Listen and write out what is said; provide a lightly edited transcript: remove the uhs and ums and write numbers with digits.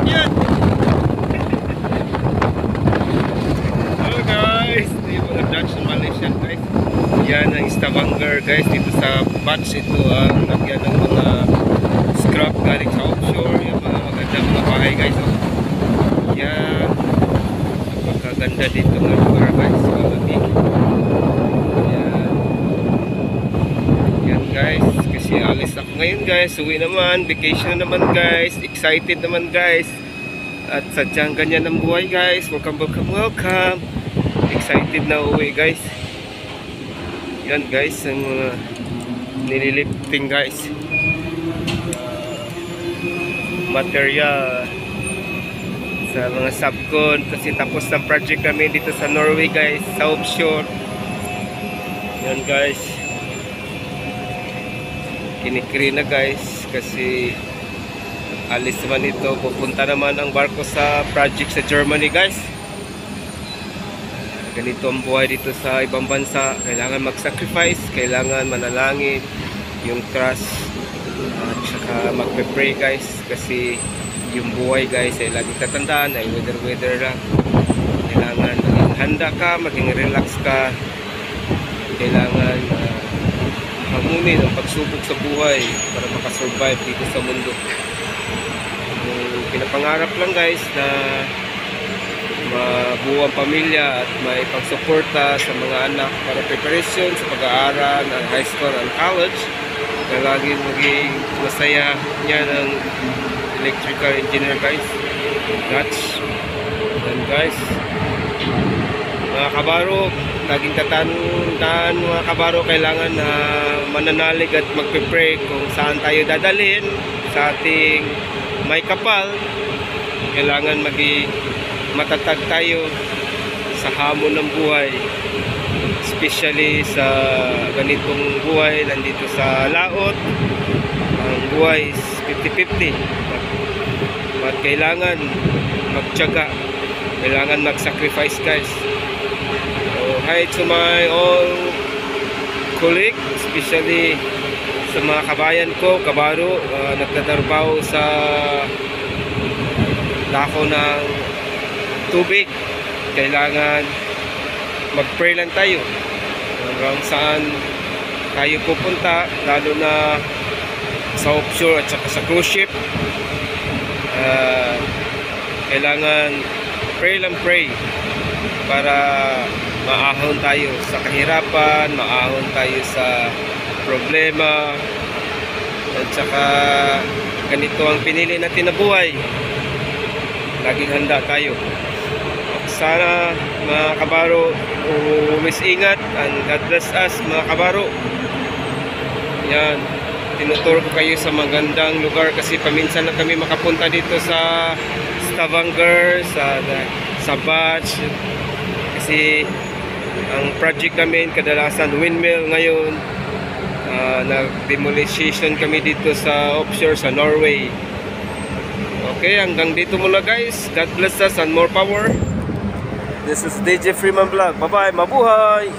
yan. Hello guys, ito yung mga Dutch Malaysian guys. Yan ang Stavanger guys. Dito sa batch ito ang lagyan ng mga scrap galing sa offshore. Yung mga magandang mga bahay guys. Yan. Napakaganda dito ng lugar guys. Yan guys. Kasi alis ako ngayon guys. Uwi naman. Vacation naman guys. Excited naman guys. At sadyang ganyan ang buhay guys. Welcome. Excited na uwi guys. Yan guys, ang mga nililifting guys, material sa mga subcon kasi tapos ng project kami dito sa Norway guys, sa offshore. Yan guys, kinikri na guys kasi alis naman ito, pupunta naman ang barko sa project sa Germany guys. Ganito ang buhay dito sa ibang bansa. Kailangan mag-sacrifice, kailangan manalangin, yung trust, at saka magpe-pray guys. Kasi yung buhay guys ay lagi tatandaan, ay weather lang. Kailangan maging handa ka, maging relax ka. Kailangan hamunin ang pagsubok sa buhay para makasurvive dito sa mundo. Yung pinapangarap lang guys na mabuo ang pamilya at may pagsuporta sa mga anak para preparation sa pag-aaral ng high school and college na laging maging masaya niya ng electrical engineer guys. Dutch. And guys, mga kabaro, laging tatandaan mga kabaro, kailangan na mananalig at magpe-pray kung saan tayo dadalhin sa ating may kapal. Kailangan maging matatag tayo sa hamon ng buhay, especially sa ganitong buhay nandito sa laot. Ang buhay is 50-50 at kailangan magtiyaga, kailangan mag-sacrifice guys. So hi to my all colleague, especially sa mga kabayan ko, kabaro, nagtatrabaho sa dako ng tubig. Kailangan mag-pray lang tayo hanggang saan tayo pupunta, lalo na sa offshore at saka sa cruise ship. Kailangan pray para maahon tayo sa kahirapan, maahon tayo sa problema, at saka ganito ang pinili natin na buhay. Laging handa tayo. Sana mga kabaro, always ingat and God bless us mga kabaro. Yan, tinuturo ko kayo sa magandang lugar kasi paminsan lang kami makapunta dito sa Stavanger, sa batch. Kasi ang project namin kadalasan windmill ngayon. Nag-demolition kami dito sa offshore sa Norway. Okay, hanggang dito muna guys. God bless us and more power. This is DJ Freeman Vlog. Bye bye, mabuhay!